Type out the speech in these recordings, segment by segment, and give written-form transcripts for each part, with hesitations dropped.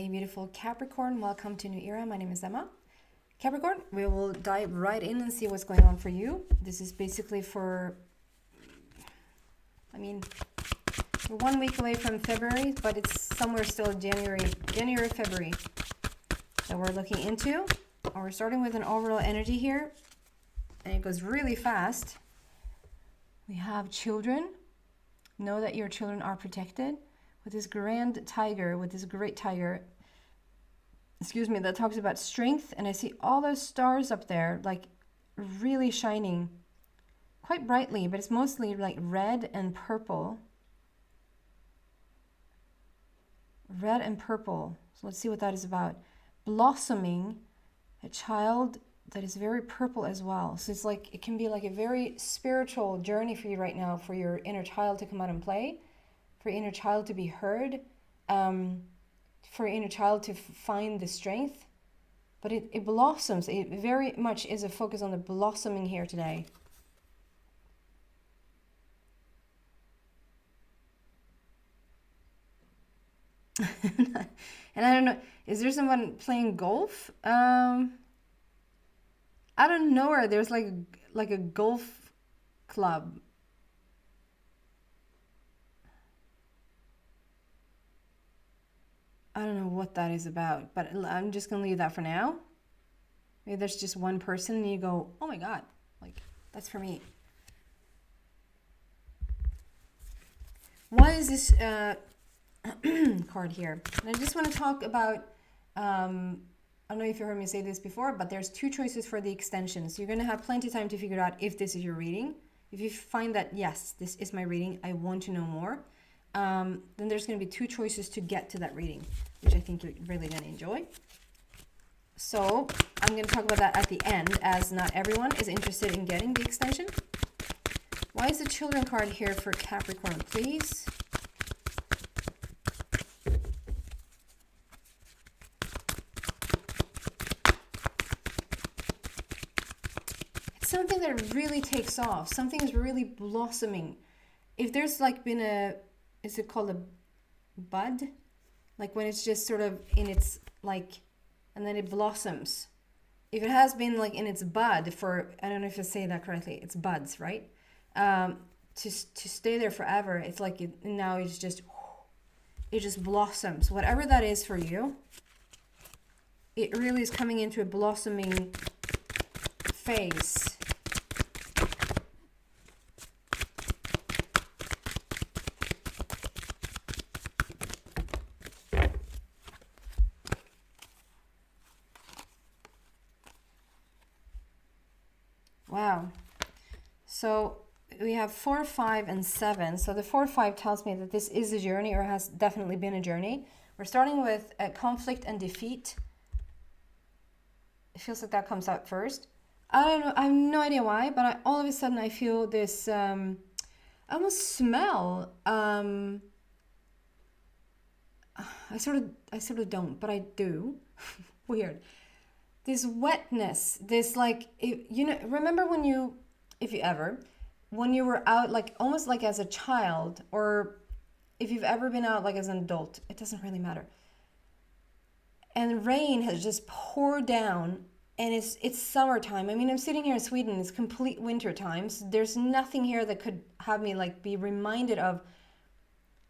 Hi, beautiful Capricorn. Welcome to New Era. My name is Emma. Capricorn, we will dive right in and see what's going on for you. This is basically for, we're 1 week away from February, but it's somewhere still January, February that we're looking into. And we're starting with an overall energy here, and it goes really fast. We have children. Know that your children are protected. With this grand tiger, with this great tiger, that talks about strength, and I see all those stars up there, like really shining quite brightly, but it's mostly like red and purple. Red and purple. So let's see what that is about. Blossoming, a child that is very purple as well. So it's like, it can be like a very spiritual journey for you right now, for your inner child to come out and play, for your inner child to be heard, for your inner child to find the strength. But it blossoms. It very much is a focus on the blossoming here today. And I don't know, is there someone playing golf? Out of nowhere, there's like a golf club. I don't know what that is about, but I'm just gonna leave that for now. Maybe there's just one person and you go, oh my God, like that's for me. Why is this card here? And I just want to talk about, I don't know if you heard me say this before, but there's two choices for the extension. So you're going to have plenty of time to figure out if this is your reading. If you find that, yes, this is my reading, I want to know more, then there's going to be two choices to get to that reading, which I think you're really going to enjoy. So I'm going to talk about that at the end, as not everyone is interested in getting the extension. Why is the children card here for Capricorn, please? It's something that really takes off. Something is really blossoming. If there's like been a, is it called a bud? Like when it's just sort of in its like, and then it blossoms. If it has been like in its bud for, I don't know if I say that correctly, it's buds, right? To stay there forever, it's like now it just blossoms. Whatever that is for you, it really is coming into a blossoming phase. Wow. So we have 4, 5, and 7. So the 4, 5 tells me that this is a journey, or has definitely been a journey. We're starting with conflict and defeat. It feels like that comes out first. I don't know. I have no idea why, but all of a sudden I feel this almost smell. I sort of don't, but I do. Weird. This wetness. This like, remember when you, if you ever, when you were out, like almost like as a child, or if you've ever been out like as an adult, it doesn't really matter. And rain has just poured down, and it's summertime. I mean, I'm sitting here in Sweden, it's complete winter time. So there's nothing here that could have me like be reminded of.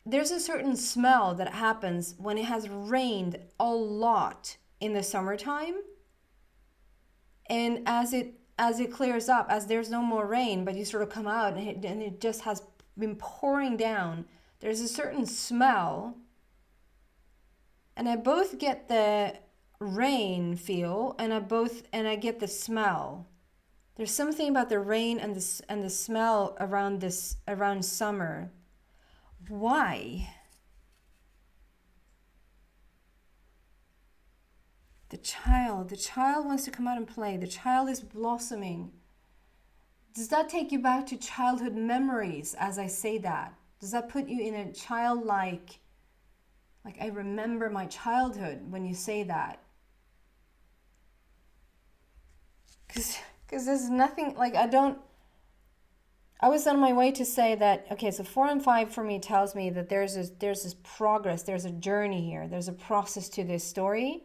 There's a certain smell that happens when it has rained a lot in the summertime. And as it clears up, as there's no more rain, but you sort of come out and it just has been pouring down, there's a certain smell. And I both get the rain feel, and I get the smell. There's something about the rain and the smell around summer. Why? The child wants to come out and play. The child is blossoming. Does that take you back to childhood memories as I say that? Does that put you in a childlike, like I remember my childhood when you say that? Because there's nothing, like I don't I was on my way to say that, okay, so 4 and 5 for me tells me that there's this progress, there's a journey here, there's a process to this story.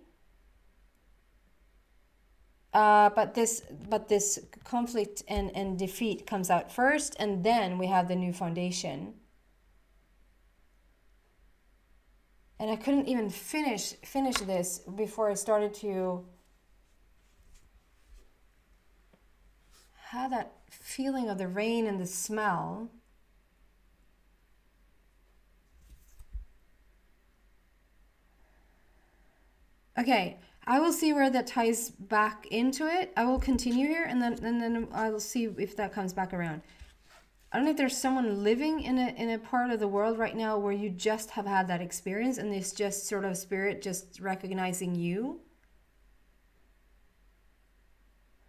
But this conflict and defeat comes out first, and then we have the new foundation. And I couldn't even finish this before I started to have that feeling of the rain and the smell. Okay, I will see where that ties back into it. I will continue here, and then I will see if that comes back around. I don't know if there's someone living in a part of the world right now where you just have had that experience, and it's just sort of spirit just recognizing you.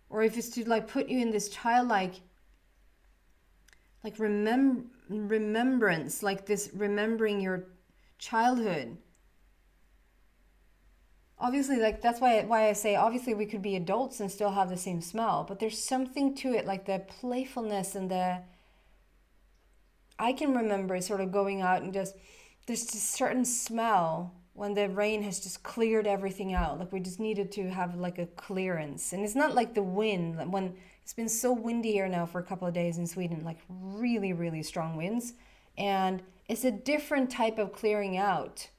Or if it's to like put you in this childlike like remembrance, like this remembering your childhood. Obviously, like that's why I say obviously we could be adults and still have the same smell, but there's something to it, like the playfulness and the I can remember sort of going out and just there's this certain smell when the rain has just cleared everything out. Like we just needed to have like a clearance. And it's not like the wind. When it's been so windy here now for a couple of days in Sweden, like really, really strong winds. And it's a different type of clearing out.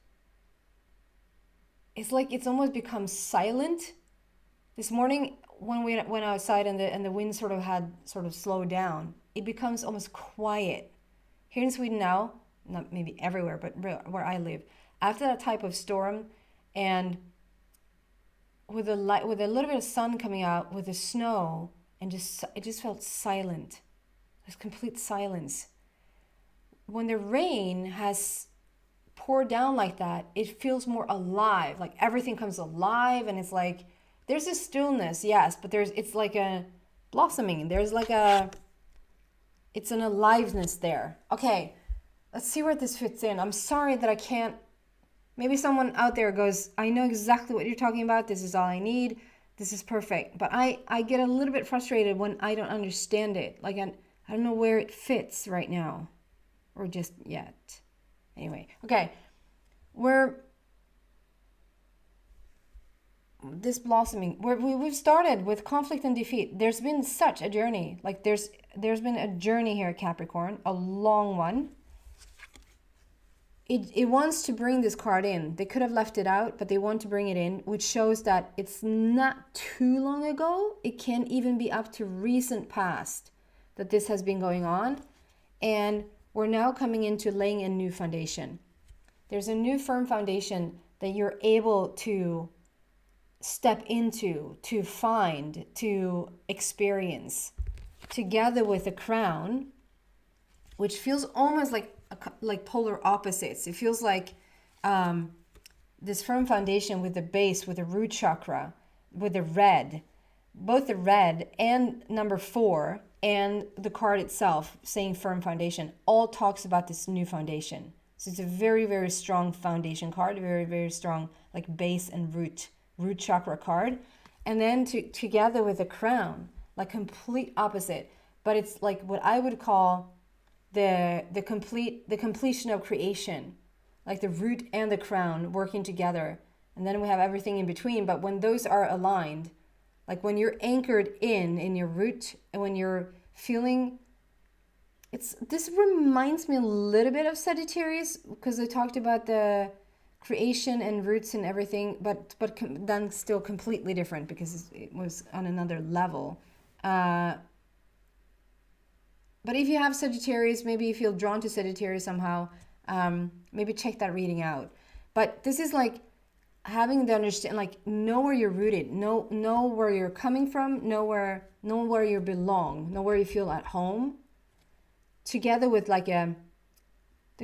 It's like it's almost become silent. This morning when we went outside and the wind sort of slowed down, it becomes almost quiet. Here in Sweden now, not maybe everywhere, but where I live, after that type of storm and with a little bit of sun coming out, with the snow, and it just felt silent. There's complete silence. When the rain has poured down like that, it feels more alive. Like everything comes alive, and it's like there's a stillness, yes, but it's like a blossoming. There's like it's an aliveness there. Okay, let's see where this fits in. I'm sorry that I can't. Maybe someone out there goes, I know exactly what you're talking about. This is all I need. This is perfect. But I get a little bit frustrated when I don't understand it. Like I don't know where it fits right now, or just yet. Anyway, okay. This blossoming, we've started with conflict and defeat. There's been such a journey. Like there's been a journey here at Capricorn, a long one. It wants to bring this card in. They could have left it out, but they want to bring it in, which shows that it's not too long ago. It can even be up to recent past that this has been going on. And we're now coming into laying a new foundation. There's a new firm foundation that you're able to step into, to find, to experience, together with a crown, which feels almost like polar opposites. It feels like this firm foundation with the base, with the root chakra, with the red, both the red and number 4 and the card itself saying firm foundation, all talks about this new foundation. So it's a very, very strong foundation card, very, very strong like base and root chakra card. And then together with a crown, like complete opposite, but it's like what I would call the completion of creation, like the root and the crown working together. And then we have everything in between. But when those are aligned, like when you're anchored in your root, and when you're feeling, this reminds me a little bit of Sagittarius, because I talked about the creation and roots and everything, but then still completely different because it was on another level. But if you have Sagittarius, maybe you feel drawn to Sagittarius somehow, maybe check that reading out. But this is like having the understand, like know where you're rooted, know where you're coming from, know where you belong, know where you feel at home. Together with like the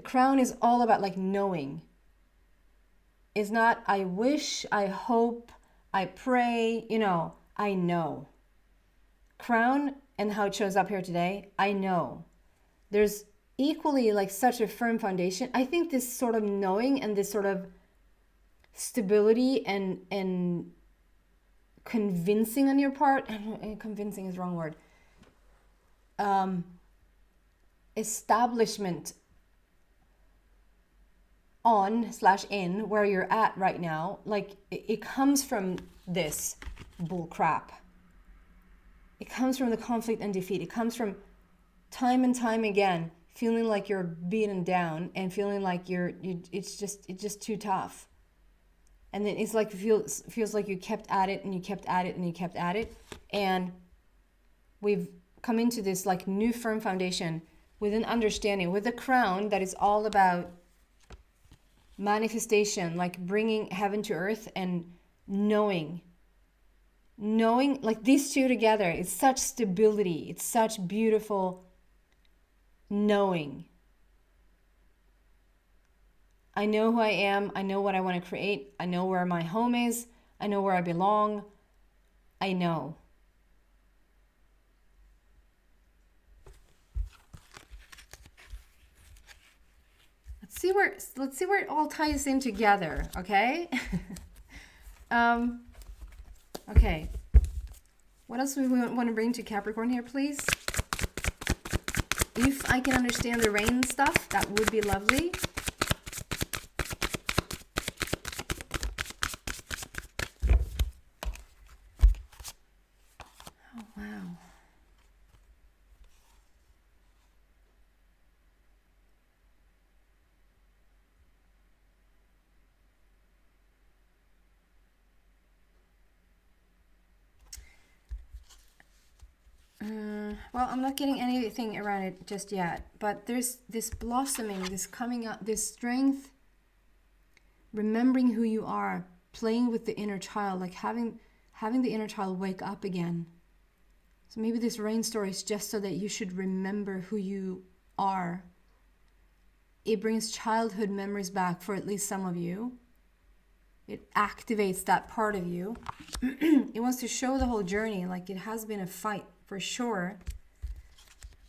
crown is all about like knowing. It's not I wish, I hope, I pray, I know. Crown and how it shows up here today, I know. There's equally like such a firm foundation. I think this sort of knowing and this sort of stability and convincing on your part, convincing is the wrong word. establishment on/in where you're at right now, like it comes from this bull crap. It comes from the conflict and defeat. It comes from time and time again feeling like you're beaten down and feeling like it's just too tough. And then it's like feels like you kept at it and you kept at it and you kept at it. And we've come into this like new firm foundation with an understanding, with a crown that is all about manifestation, like bringing heaven to earth and knowing like these two together. It's such stability. It's such beautiful knowing. I know who I am. I know what I want to create. I know where my home is. I know where I belong. I know. Let's see where it all ties in together, okay? Okay. What else do we want to bring to Capricorn here, please? If I can understand the rain stuff, that would be lovely. Oh, wow. Well, I'm not getting anything around it just yet, but there's this blossoming, this coming up, this strength, remembering who you are, playing with the inner child, like having the inner child wake up again. So maybe this rain story is just so that you should remember who you are. It brings childhood memories back for at least some of you. It activates that part of you. It wants to show the whole journey, like it has been a fight for sure.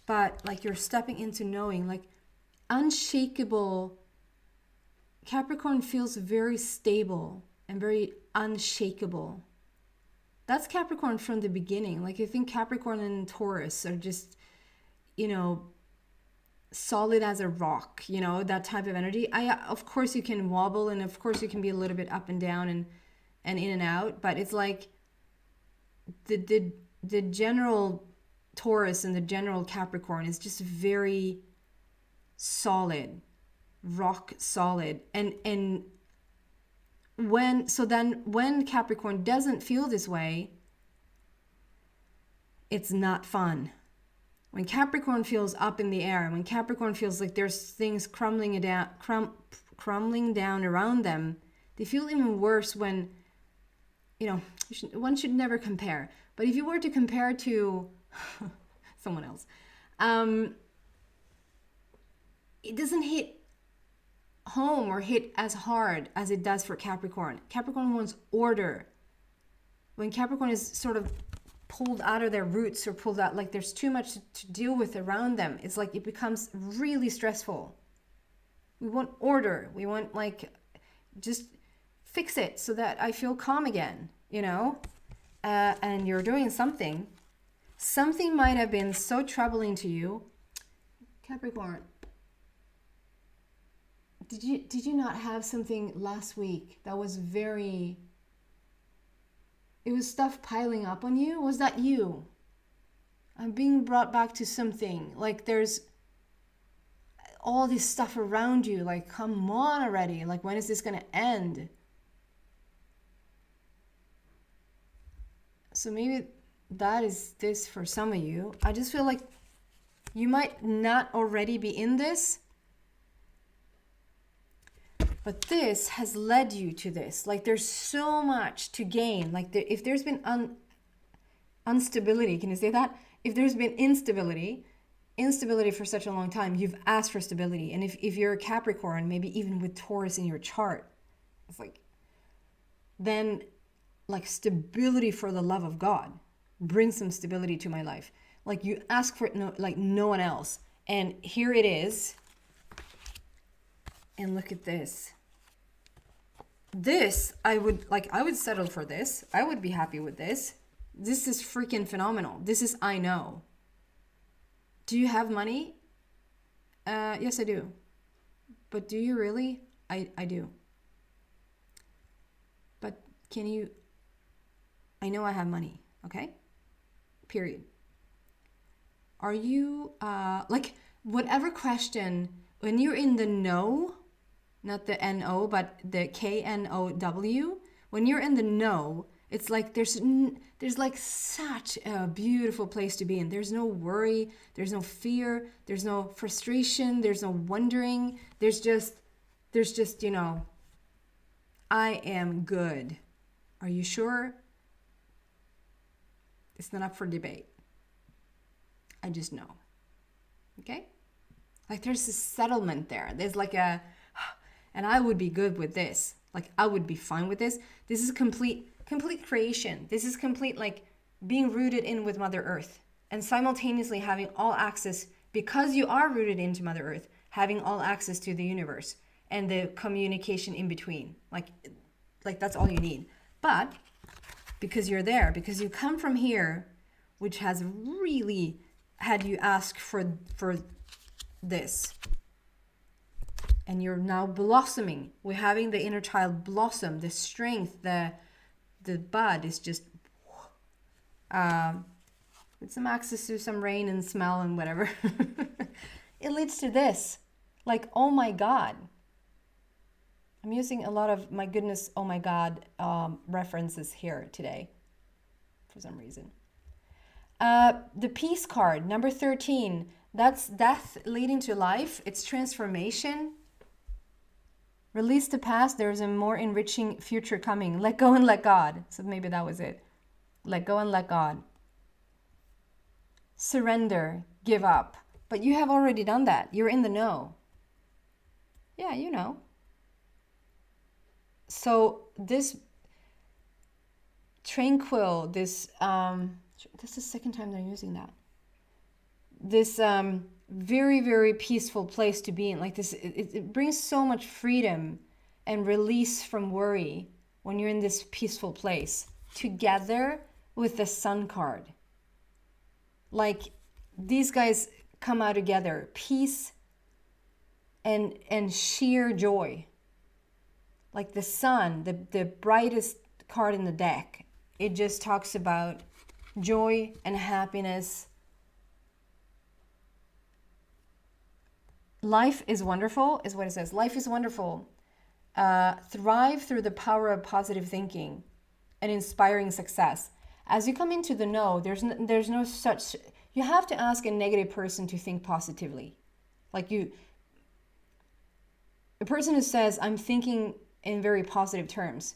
But like you're stepping into knowing, like unshakable. Capricorn feels very stable and very unshakable. That's Capricorn from the beginning. Like I think Capricorn and Taurus are just, solid as a rock, that type of energy. Of course you can wobble and of course you can be a little bit up and down and in and out, but it's like the general Taurus and the general Capricorn is just very solid, rock solid. And when Capricorn doesn't feel this way, it's not fun. When Capricorn feels up in the air, when Capricorn feels like there's things crumbling down around them, they feel even worse when, one should never compare. But if you were to compare to someone else, it doesn't hit home or hit as hard as it does for Capricorn. Capricorn wants order. When Capricorn is sort of pulled out of their roots or pulled out, like there's too much to deal with around them, it's like it becomes really stressful. We want order. We want like just fix it so that I feel calm again, and you're doing something might have been so troubling to you, Capricorn. Did you not have something last week that was it was stuff piling up on you? Was that you? I'm being brought back to something. Like there's all this stuff around you. Like, come on already. Like, when is this going to end? So maybe that is this for some of you. I just feel like you might not already be in this, but this has led you to this. Like there's so much to gain. Like if there's been instability, can you say that? If there's been instability for such a long time, you've asked for stability. And if you're a Capricorn, maybe even with Taurus in your chart, it's like, then like stability for the love of God. Bring some stability to my life. Like you ask for it like no one else. And here it is. And look at this. This, I would settle for this. I would be happy with this. This is freaking phenomenal. This is, I know. Do you have money? Yes, I do. But do you really? I do. But can you? I know I have money, okay? Period. Are you, like, whatever question, when you're in the know, not the N-O, but the K-N-O-W, when you're in the know, it's like there's like such a beautiful place to be in. There's no worry, there's no fear, there's no frustration, there's no wondering. There's just, you know, I am good. Are you sure? It's not up for debate. I just know. Okay? Like there's a settlement there. There's like a, and I would be good with this. Like I would be fine with this. This is complete creation. This is complete like being rooted in with Mother Earth and simultaneously having all access, because you are rooted into Mother Earth, having all access to the universe and the communication in between. Like that's all you need. But because you're there, because you come from here, which has really had you ask for this, and you're now blossoming. We're having the inner child blossom, the strength, the bud is just with some access to some rain and smell and whatever. It leads to this, like, oh my God. I'm using a lot of my goodness, oh my God references here today for some reason. The peace card, number 13, that's death leading to life. It's transformation. Release the past. There's a more enriching future coming. Let go and let God. So maybe that was it. Let go and let God. Surrender. Give up. But you have already done that. You're in the know. Yeah, you know. So this tranquil, this is the second time they're using that. This very, very peaceful place to be in. Like this, it brings so much freedom and release from worry when you're in this peaceful place, together with the Sun card. Like these guys come out together, peace and sheer joy. Like the Sun, the brightest card in the deck, it just talks about joy and happiness. Life is wonderful, is what it says. Life is wonderful. Thrive through the power of positive thinking and inspiring success. As you come into the know, there's no such. You have to ask a negative person to think positively. Like a person who says, I'm thinking in very positive terms,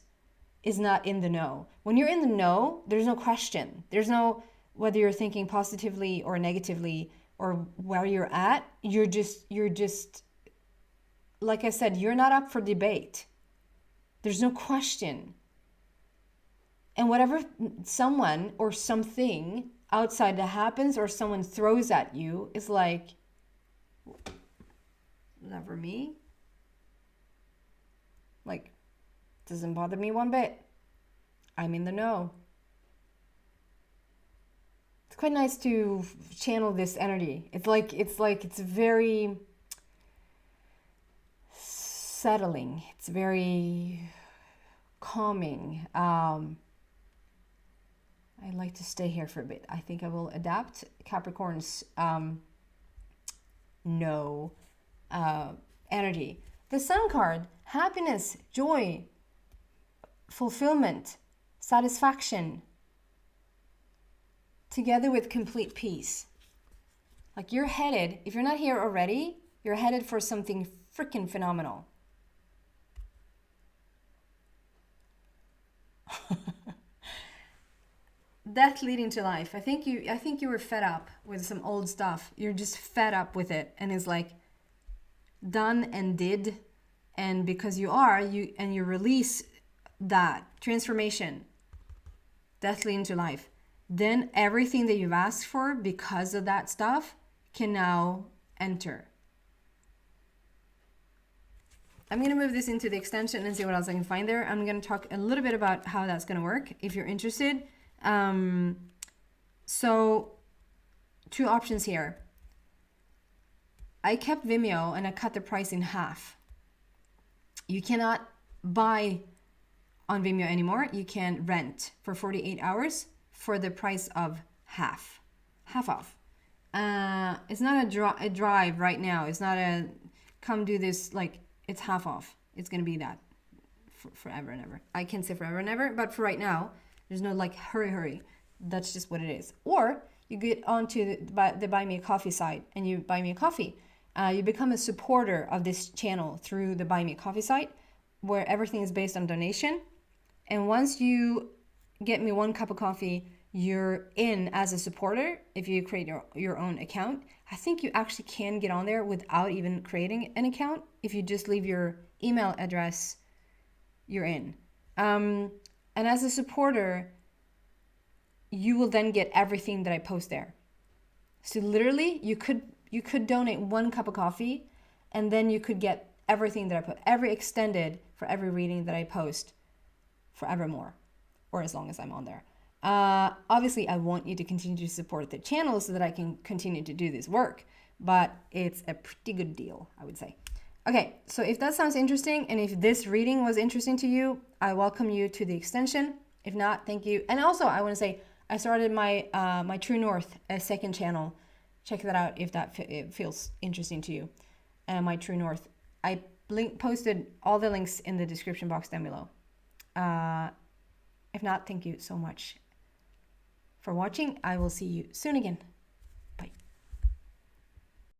is not in the know. When you're in the know, there's no question. There's no whether you're thinking positively or negatively or where you're at. You're just, like I said, you're not up for debate. There's no question. And whatever someone or something outside that happens or someone throws at you is like, never me. Like, doesn't bother me one bit. I'm in the know. It's quite nice to channel this energy. It's very settling. It's very calming. I'd like to stay here for a bit. I think I will adapt Capricorn's no energy. The Sun card, happiness, joy, fulfillment, satisfaction, together with complete peace. Like you're headed, if you're not here already, you're headed for something freaking phenomenal. Death leading to life. I think you were fed up with some old stuff. You're just fed up with it, and it's like done and did. And because you release that transformation, death leading to life, then everything that you've asked for because of that stuff can now enter. I'm going to move this into the extension and see what else I can find there. I'm going to talk a little bit about how that's going to work if you're interested. So 2 options here. I kept Vimeo and I cut the price in half. You cannot buy on Vimeo anymore. You can rent for 48 hours for the price of half off. It's not a drive right now. It's not a come do this, like it's half off. It's gonna be that for forever and ever. I can't say forever and ever, but for right now, there's no like hurry. That's just what it is. Or you get onto the Buy Me a Coffee site and you buy me a coffee. You become a supporter of this channel through the Buy Me a Coffee site, where everything is based on donation. And once you get me 1 cup of coffee, you're in as a supporter. If you create your own account, I think you actually can get on there without even creating an account. If you just leave your email address, you're in. And as a supporter, you will then get everything that I post there. So literally, you could donate 1 cup of coffee, and then you could get everything that I put, every extended for every reading that I post forevermore, or as long as I'm on there. Obviously, I want you to continue to support the channel so that I can continue to do this work, but it's a pretty good deal, I would say. Okay, so if that sounds interesting, and if this reading was interesting to you, I welcome you to the extension. If not, thank you. And also, I want to say, I started my my True North second channel. Check that out if it feels interesting to you. My True North. I posted all the links in the description box down below. If not, thank you so much for watching. I will see you soon again.